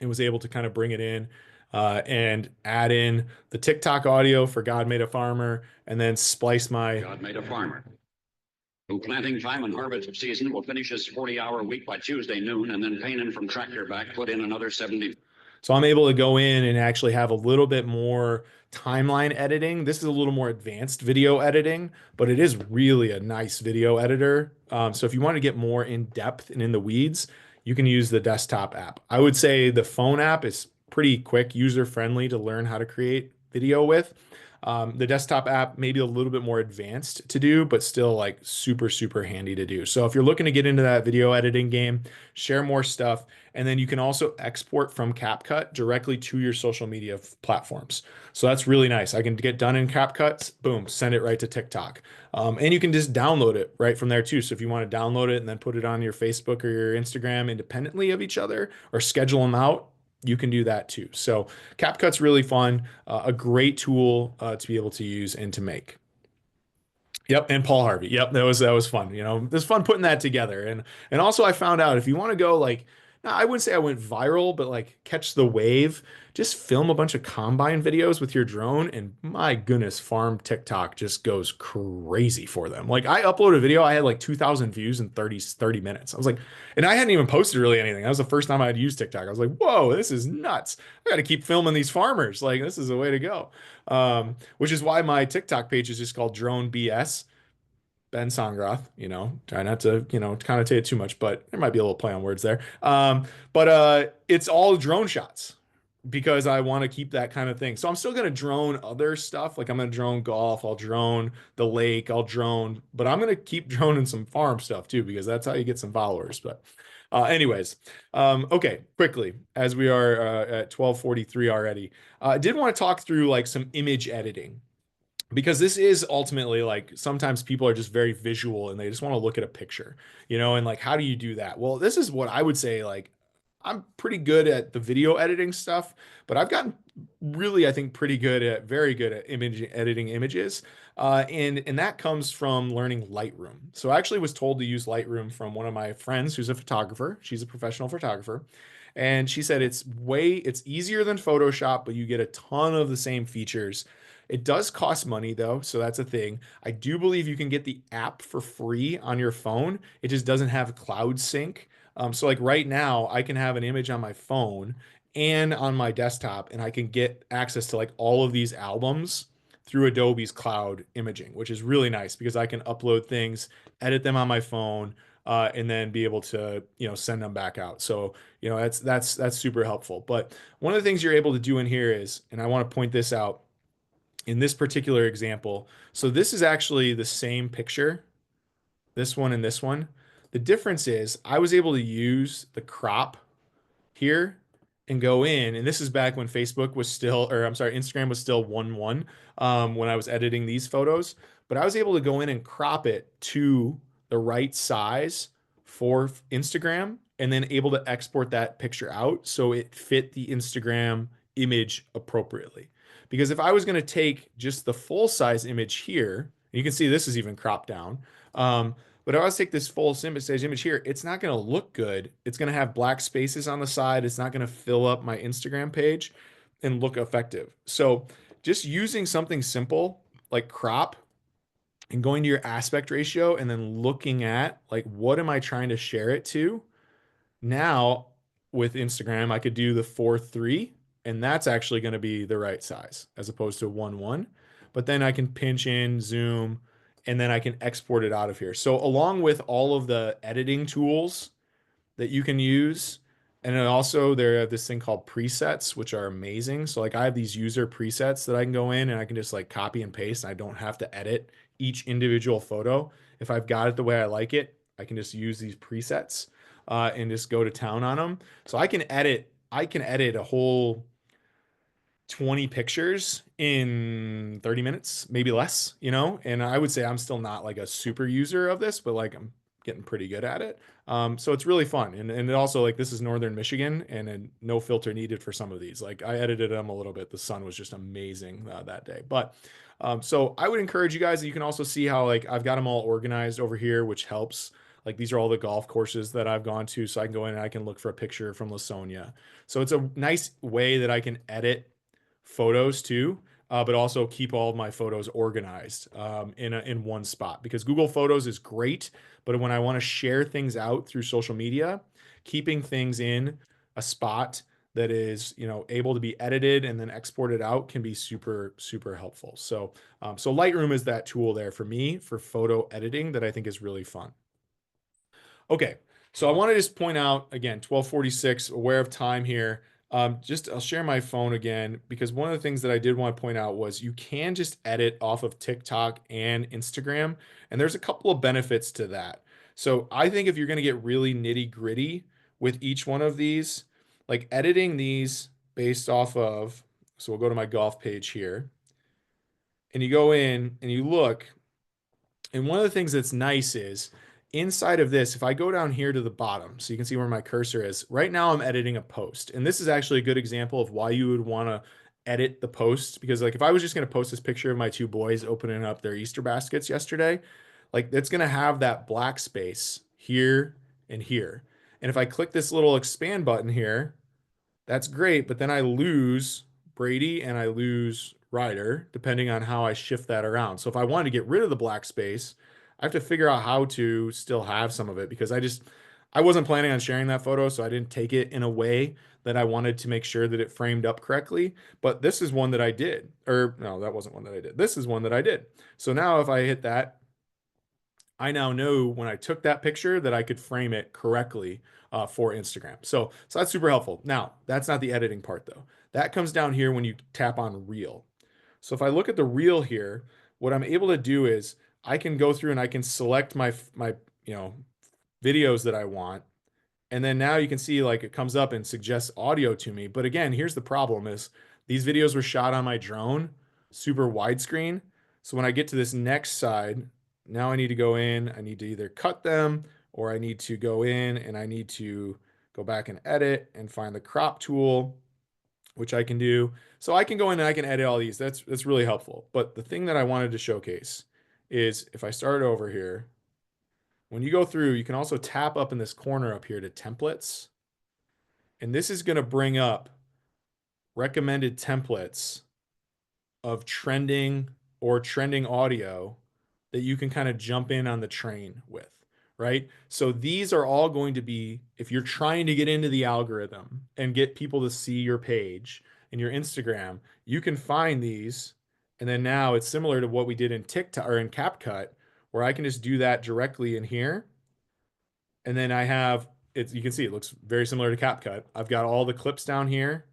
and was able to kind of bring it in and add in the TikTok audio for God Made a Farmer, and then splice my God made a farmer. The planting time and harvest season will finish his 40-hour week by Tuesday noon, and then Payne from Tractor Back put in another 70. So I'm able to go in and actually have a little bit more timeline editing. This is a little more advanced video editing, but it is really a nice video editor. So if you want to get more in depth and in the weeds, you can use the desktop app. I would say the phone app is pretty quick, user-friendly to learn how to create video with. The desktop app may be a little bit more advanced to do, but still like super, super handy to do. So if you're looking to get into that video editing game, share more stuff. And then you can also export from CapCut directly to your social media platforms. So that's really nice. I can get done in CapCut, boom, send it right to TikTok. And you can just download it right from there too. So if you want to download it and then put it on your Facebook or your Instagram independently of each other or schedule them out, you can do that too. So CapCut's really fun, a great tool to be able to use and to make. Yep, and Paul Harvey. Yep, that was fun. You know, it was fun putting that together. And also I found out if you want to go like, now I wouldn't say I went viral, but like catch the wave, just film a bunch of combine videos with your drone, and my goodness, farm TikTok just goes crazy for them. Like I uploaded a video, I had like 2,000 views in 30 minutes. I was like, and I hadn't even posted really anything. That was the first time I'd used TikTok. I was like, whoa, this is nuts. I got to keep filming these farmers. Like this is the way to go. Which is why my TikTok page is just called Drone BS. Ben Sondgeroth, you know, try not to, you know, connotate it too much, but there might be a little play on words there. But it's all drone shots because I want to keep that kind of thing. So I'm still going to drone other stuff. Like I'm going to drone golf, I'll drone the lake, I'll drone, but I'm going to keep droning some farm stuff too, because that's how you get some followers. But anyways, okay, quickly, as we are at 12:43 already, I did want to talk through like some image editing, because this is ultimately like sometimes people are just very visual and they just want to look at a picture, you know, and like how do you do that? Well, this is what I would say, like I'm pretty good at the video editing stuff, but I've gotten really, I think, very good at image editing images. And that comes from learning Lightroom. So I actually was told to use Lightroom from one of my friends who's a photographer. She's a professional photographer. And she said it's easier than Photoshop, but you get a ton of the same features. It does cost money though, so that's a thing. I do believe you can get the app for free on your phone. It just doesn't have cloud sync. So like right now, I can have an image on my phone and on my desktop, and I can get access to like all of these albums through Adobe's cloud imaging, which is really nice because I can upload things, edit them on my phone, and then be able to, you know, send them back out. So, you know, that's super helpful. But one of the things you're able to do in here is, and I want to point this out in this particular example. So this is actually the same picture, this one and this one. The difference is I was able to use the crop here and go in, and this is back when Facebook was still, or I'm sorry, Instagram was still 1:1 when I was editing these photos, but I was able to go in and crop it to the right size for Instagram and then able to export that picture out so it fit the Instagram image appropriately. Because if I was going to take just the full size image here, you can see this is even cropped down. But if I was to take this full size image here, it's not going to look good. It's going to have black spaces on the side. It's not going to fill up my Instagram page and look effective. So just using something simple like crop and going to your aspect ratio and then looking at like, what am I trying to share it to? Now with Instagram, I could do the 4:3, and that's actually going to be the right size as opposed to 1:1. But then I can pinch in, zoom, and then I can export it out of here. So along with all of the editing tools that you can use, and then also there have this thing called presets, which are amazing. So like I have these user presets that I can go in and I can just like copy and paste, and I don't have to edit each individual photo. If I've got it the way I like it, I can just use these presets and just go to town on them. So I can edit a whole 20 pictures in 30 minutes, maybe less, you know? And I would say I'm still not like a super user of this, but like I'm getting pretty good at it. So it's really fun. And it also like this is Northern Michigan and no filter needed for some of these. Like I edited them a little bit. The sun was just amazing that day. But so I would encourage you guys that you can also see how like I've got them all organized over here, which helps. Like these are all the golf courses that I've gone to. So I can go in and I can look for a picture from Lasonia. So it's a nice way that I can edit photos too. but also keep all of my photos organized in one spot, because Google Photos is great, but when I want to share things out through social media, keeping things in a spot that is, able to be edited and then exported out can be super, super helpful. So, so Lightroom is that tool there for me for photo editing that I think is really fun. Okay, so I want to just point out again, 12:46, aware of time here. I'll share my phone again, because one of the things that I did want to point out was you can just edit off of TikTok and Instagram, and there's a couple of benefits to that. So I think if you're going to get really nitty gritty with each one of these, like editing these based off of, so we'll go to my golf page here, and you go in and you look, and one of the things that's nice is inside of this, if I go down here to the bottom, so you can see where my cursor is, right now I'm editing a post. And this is actually a good example of why you would want to edit the post, because like if I was just going to post this picture of my two boys opening up their Easter baskets yesterday, like it's going to have that black space here and here. And if I click this little expand button here, that's great, but then I lose Brady and I lose Ryder, depending on how I shift that around. So if I wanted to get rid of the black space, I have to figure out how to still have some of it, because I wasn't planning on sharing that photo, so I didn't take it in a way that I wanted to make sure that it framed up correctly. But this is one that I did. Or no, that wasn't one that I did. This is one that I did. So now if I hit that, I now know when I took that picture that I could frame it correctly for Instagram. So that's super helpful. Now, that's not the editing part though. That comes down here when you tap on Reel. So if I look at the Reel here, what I'm able to do is I can go through and I can select my videos that I want. And then now you can see like it comes up and suggests audio to me. But again, here's the problem is these videos were shot on my drone, super widescreen. So when I get to this next side, now I need to go in, I need to either cut them, or I need to go in and I need to go back and edit and find the crop tool, which I can do. So I can go in and I can edit all these. That's really helpful. But the thing that I wanted to showcase is if I start over here, when you go through, you can also tap up in this corner up here to templates. And this is going to bring up recommended templates of trending or trending audio that you can kind of jump in on the train with, right? So these are all going to be, if you're trying to get into the algorithm and get people to see your page and your Instagram, you can find these. And then now it's similar to what we did in TikTok or in CapCut, where I can just do that directly in here. And then I have it, you can see it looks very similar to CapCut. I've got all the clips down here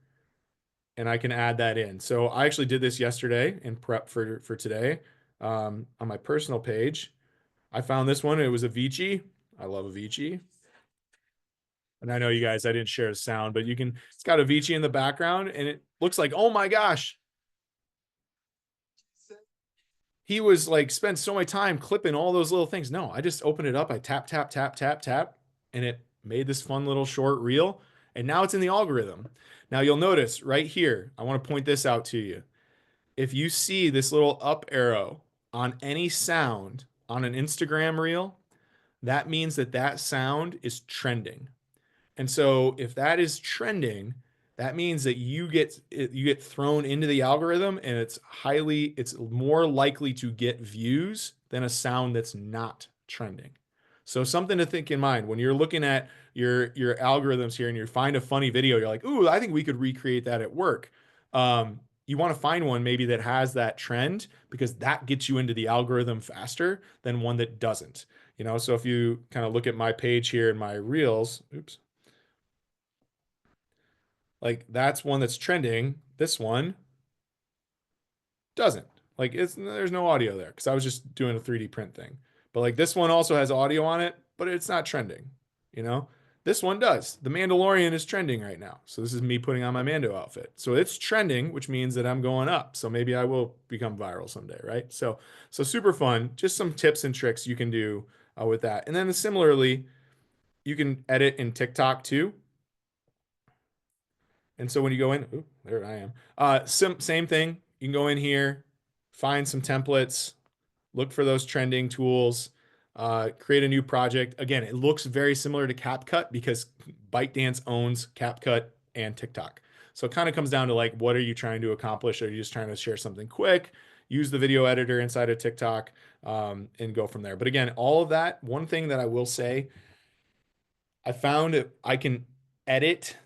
and I can add that in. So I actually did this yesterday in prep for today on my personal page. I found this one. It was Avicii. I love Avicii. And I know you guys, I didn't share the sound, but it's got Avicii in the background and it looks like, oh my gosh. He was like, spent so much time clipping all those little things. No, I just opened it up. I tap, tap, tap, tap, tap, and it made this fun little short reel. And now it's in the algorithm. Now you'll notice right here, I want to point this out to you. If you see this little up arrow on any sound on an Instagram reel, that means that sound is trending. And so if that is trending, that means that you get thrown into the algorithm and it's more likely to get views than a sound that's not trending. So something to think in mind when you're looking at your algorithms here and you find a funny video, you're like, ooh, I think we could recreate that at work. You want to find one maybe that has that trend because that gets you into the algorithm faster than one that doesn't. So if you kind of look at my page here in my reels, oops. Like that's one that's trending. This one doesn't. Like there's no audio there because I was just doing a 3D print thing. But like this one also has audio on it, but it's not trending. This one does. The Mandalorian is trending right now. So this is me putting on my Mando outfit. So it's trending, which means that I'm going up. So maybe I will become viral someday, right? So super fun. Just some tips and tricks you can do with that. And then similarly, you can edit in TikTok too. And so when you go in, ooh, there I am. Same thing. You can go in here, find some templates, look for those trending tools, create a new project. Again, it looks very similar to CapCut because ByteDance owns CapCut and TikTok. So it kind of comes down to like, what are you trying to accomplish? Are you just trying to share something quick? Use the video editor inside of TikTok, and go from there. But again, all of that, one thing that I will say, I found I can edit.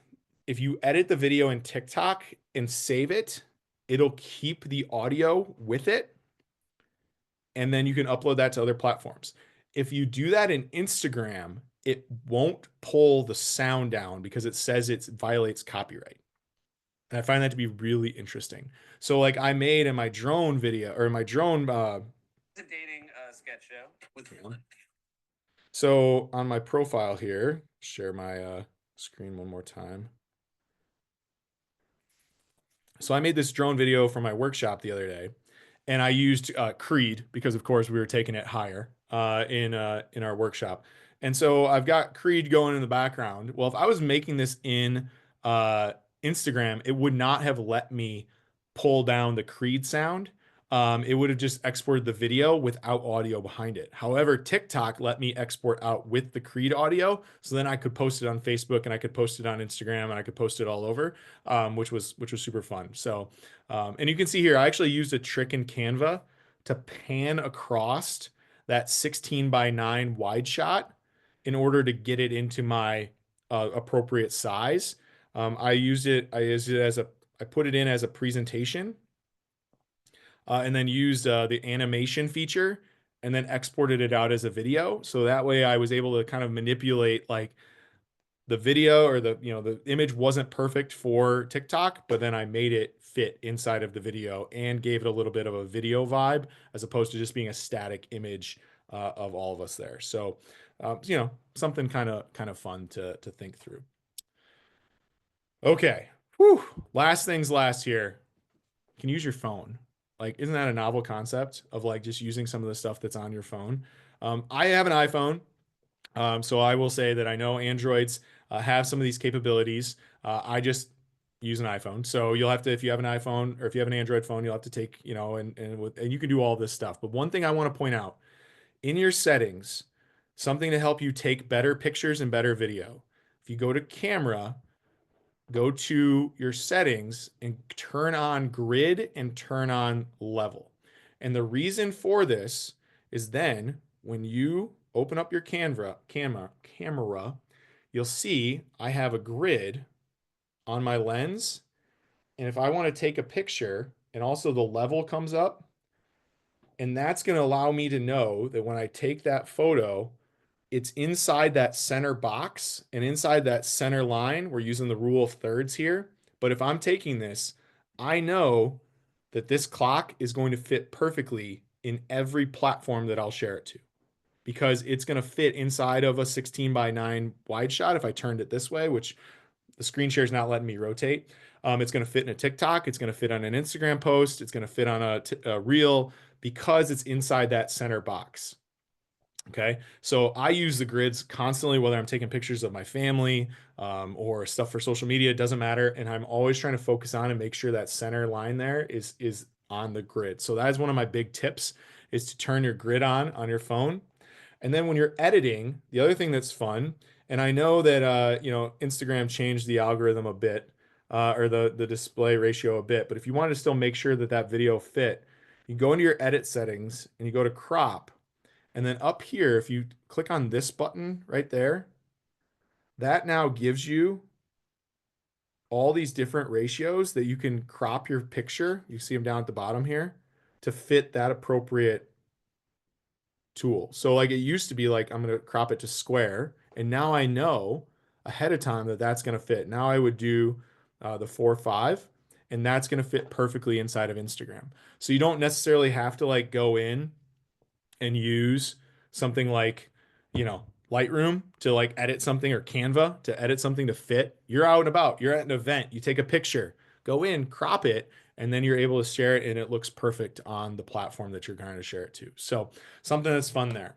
If you edit the video in TikTok and save it, it'll keep the audio with it. And then you can upload that to other platforms. If you do that in Instagram, it won't pull the sound down because it says it violates copyright. And I find that to be really interesting. So like I made in my drone video or my drone dating sketch show with so on my profile here, share my screen one more time. So I made this drone video for my workshop the other day, and I used Creed because, of course, we were taking it higher in our workshop. And so I've got Creed going in the background. Well, if I was making this in Instagram, it would not have let me pull down the Creed sound. It would have just exported the video without audio behind it. However, TikTok let me export out with the Creed audio, so then I could post it on Facebook and I could post it on Instagram and I could post it all over, which was super fun. So, and you can see here, I actually used a trick in Canva to pan across that 16:9 wide shot in order to get it into my appropriate size. I used it as I put it in as a presentation, and then used the animation feature and then exported it out as a video. So that way I was able to kind of manipulate like the video or the image wasn't perfect for TikTok, but then I made it fit inside of the video and gave it a little bit of a video vibe as opposed to just being a static image of all of us there. So, something kind of fun to think through. Okay. Whew. Last things last here. You can use your phone. Like, isn't that a novel concept of like just using some of the stuff that's on your phone? I have an iPhone, so I will say that I know Androids have some of these capabilities. I just use an iPhone, so you'll have to, if you have an iPhone or if you have an Android phone, you'll have to take, and you can do all this stuff. But one thing I want to point out in your settings, something to help you take better pictures and better video. If you go to camera, go to your settings and turn on grid and turn on level. And the reason for this is then when you open up your camera, you'll see I have a grid on my lens. And if I want to take a picture and also the level comes up, and that's going to allow me to know that when I take that photo, it's inside that center box and inside that center line. We're using the rule of thirds here. But if I'm taking this, I know that this clock is going to fit perfectly in every platform that I'll share it to, because it's going to fit inside of a 16:9 wide shot. If I turned it this way, which the screen share is not letting me rotate, it's going to fit in a TikTok. It's going to fit on an Instagram post. It's going to fit on a reel because it's inside that center box. Okay, so I use the grids constantly, whether I'm taking pictures of my family or stuff for social media, it doesn't matter. And I'm always trying to focus on and make sure that center line there is on the grid. So that is one of my big tips, is to turn your grid on your phone. And then when you're editing, the other thing that's fun, and I know that Instagram changed the algorithm a bit, or the display ratio a bit, but if you want to still make sure that that video fit, you go into your edit settings and you go to crop. And then up here, if you click on this button right there, that now gives you all these different ratios that you can crop your picture. You see them down at the bottom here to fit that appropriate tool. So like it used to be like, I'm going to crop it to square. And now I know ahead of time that that's going to fit. Now I would do the 4:5, and that's going to fit perfectly inside of Instagram. So you don't necessarily have to like go in and use something like, Lightroom to like edit something, or Canva to edit something to fit. You're out and about, you're at an event, you take a picture, go in, crop it, and then you're able to share it and it looks perfect on the platform that you're going to share it to. So something that's fun there.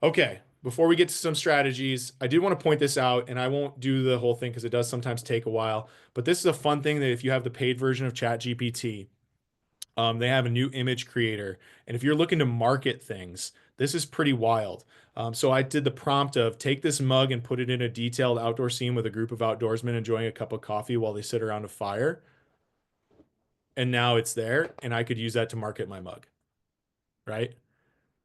Okay, before we get to some strategies, I did want to point this out, and I won't do the whole thing because it does sometimes take a while, but this is a fun thing that if you have the paid version of ChatGPT, they have a new image creator. And if you're looking to market things, This is pretty wild. So I did the prompt of take this mug and put it in a detailed outdoor scene with a group of outdoorsmen enjoying a cup of coffee while they sit around a fire. And now it's there, and I could use that to market my mug, right?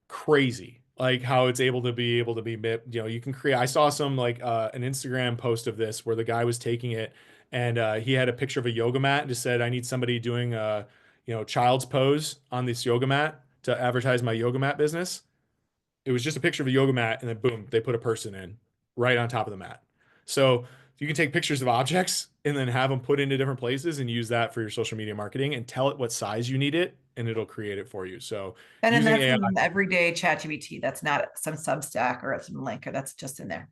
Crazy, like how it's able to be you can create. I saw some like an Instagram post of this where the guy was taking it, and he had a picture of a yoga mat and just said, I need somebody doing child's pose on this yoga mat to advertise my yoga mat business. It was just a picture of a yoga mat, and then boom, they put a person in right on top of the mat. So you can take pictures of objects and then have them put into different places and use that for your social media marketing, and tell it what size you need it, and it'll create it for you. So And then using that's AI, an everyday ChatGPT. That's not some Substack or some link, or that's just in there.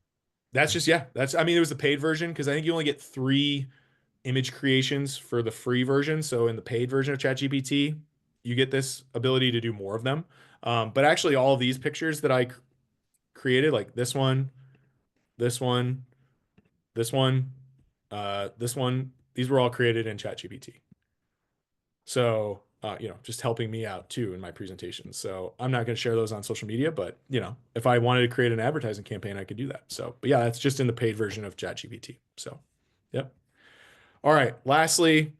that's just, yeah, I mean, it was the paid version because I think you only get 3 image creations for the free version. So in the paid version of ChatGPT, you get this ability to do more of them. But actually, all of these pictures that I created, like this one, this one, this one, this one, these were all created in ChatGPT. So, just helping me out too in my presentations. So I'm not going to share those on social media, but if I wanted to create an advertising campaign, I could do that. So, but yeah, that's just in the paid version of ChatGPT. So, yep. All right. Lastly,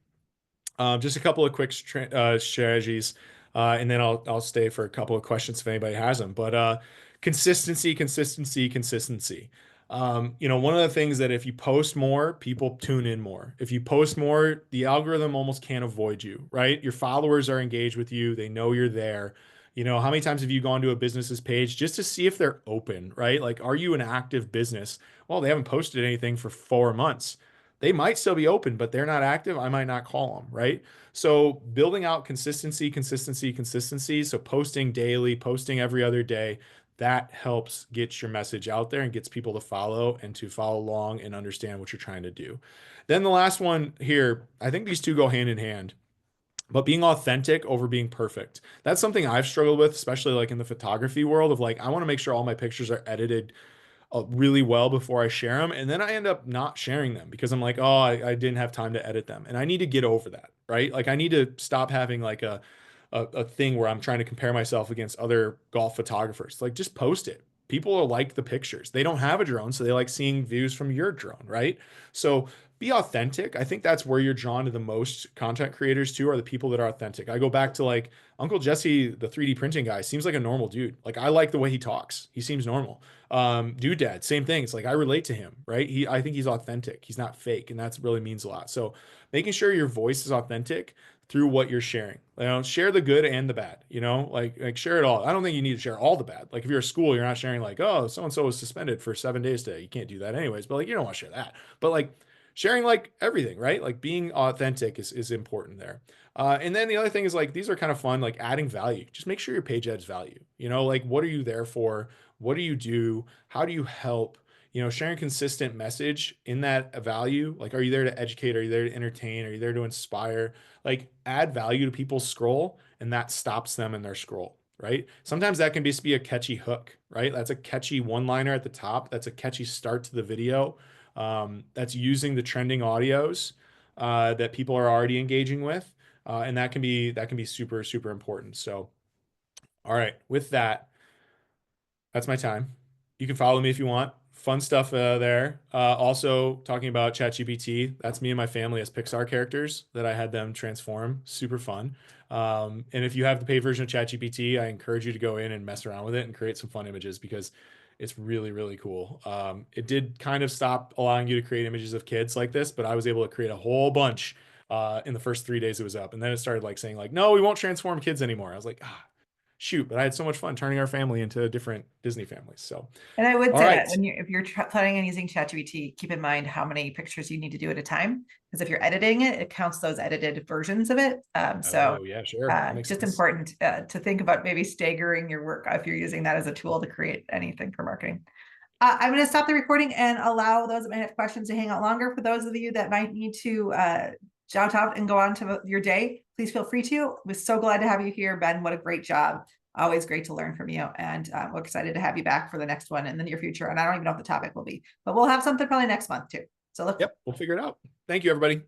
just a couple of quick strategies, and then I'll stay for a couple of questions if anybody has them. But consistency. One of the things that if you post more, people tune in more. If you post more, the algorithm almost can't avoid you, right? Your followers are engaged with you. They know you're there. How many times have you gone to a business's page just to see if they're open, right? Like, are you an active business? Well, they haven't posted anything for 4 months. They might still be open, but they're not active. I might not call them, right? So building out consistency. So posting daily, posting every other day, that helps get your message out there and gets people to follow and to follow along and understand what you're trying to do. Then the last one here, I think these two go hand in hand, but being authentic over being perfect. That's something I've struggled with, especially like in the photography world of like, I want to make sure all my pictures are edited really well before I share them. And then I end up not sharing them because I'm like, oh, I didn't have time to edit them. And I need to get over that, right? Like I need to stop having like a thing where I'm trying to compare myself against other golf photographers. Like just post it. People will like the pictures. They don't have a drone, so they like seeing views from your drone, right? So be authentic. I think that's where you're drawn to the most content creators too, are the people that are authentic. I go back to like Uncle Jesse, the 3D printing guy, seems like a normal dude. Like I like the way he talks. He seems normal. Dad, same thing. It's like I relate to him, right? I think he's authentic. He's not fake, and that really means a lot. So making sure your voice is authentic through what you're sharing. Share the good and the bad, like share it all. I don't think you need to share all the bad. Like if you're a school, you're not sharing like, oh, so-and-so was suspended for 7 days today. You can't do that anyways, but like, you don't want to share that. But like sharing like everything, right? Like being authentic is important there. And then the other thing is like, these are kind of fun, like adding value. Just make sure your page adds value, like what are you there for? What do you do? How do you help? Sharing consistent message in that value. Like, are you there to educate? Are you there to entertain? Are you there to inspire? Like, add value to people's scroll, and that stops them in their scroll, right? Sometimes that can just be a catchy hook, right? That's a catchy one-liner at the top. That's a catchy start to the video. That's using the trending audios that people are already engaging with, and that can be super, super important. So, all right, with that, that's my time. You can follow me if you want. Fun stuff there. Also talking about ChatGPT. That's me and my family as Pixar characters that I had them transform. Super fun. And if you have the paid version of ChatGPT, I encourage you to go in and mess around with it and create some fun images because it's really, really cool. It did kind of stop allowing you to create images of kids like this, but I was able to create a whole bunch in the first 3 days it was up. And then it started like saying like, no, we won't transform kids anymore. I was like, shoot, but I had so much fun turning our family into different Disney families. So, And I would all say right. that if you're planning on using ChatGPT, keep in mind how many pictures you need to do at a time. Because if you're editing it, it counts those edited versions of it. Oh, yeah, sure. That makes just sense. important to think about maybe staggering your work if you're using that as a tool to create anything for marketing. I'm going to stop the recording and allow those that might have questions to hang out longer. For those of you that might need to shout out and go on to your day, please feel free to. We're so glad to have you here, Ben. What a great job. Always great to learn from you. And we're excited to have you back for the next one in the near future. And I don't even know what the topic will be, but we'll have something probably next month too. So Yep, we'll figure it out. Thank you, everybody.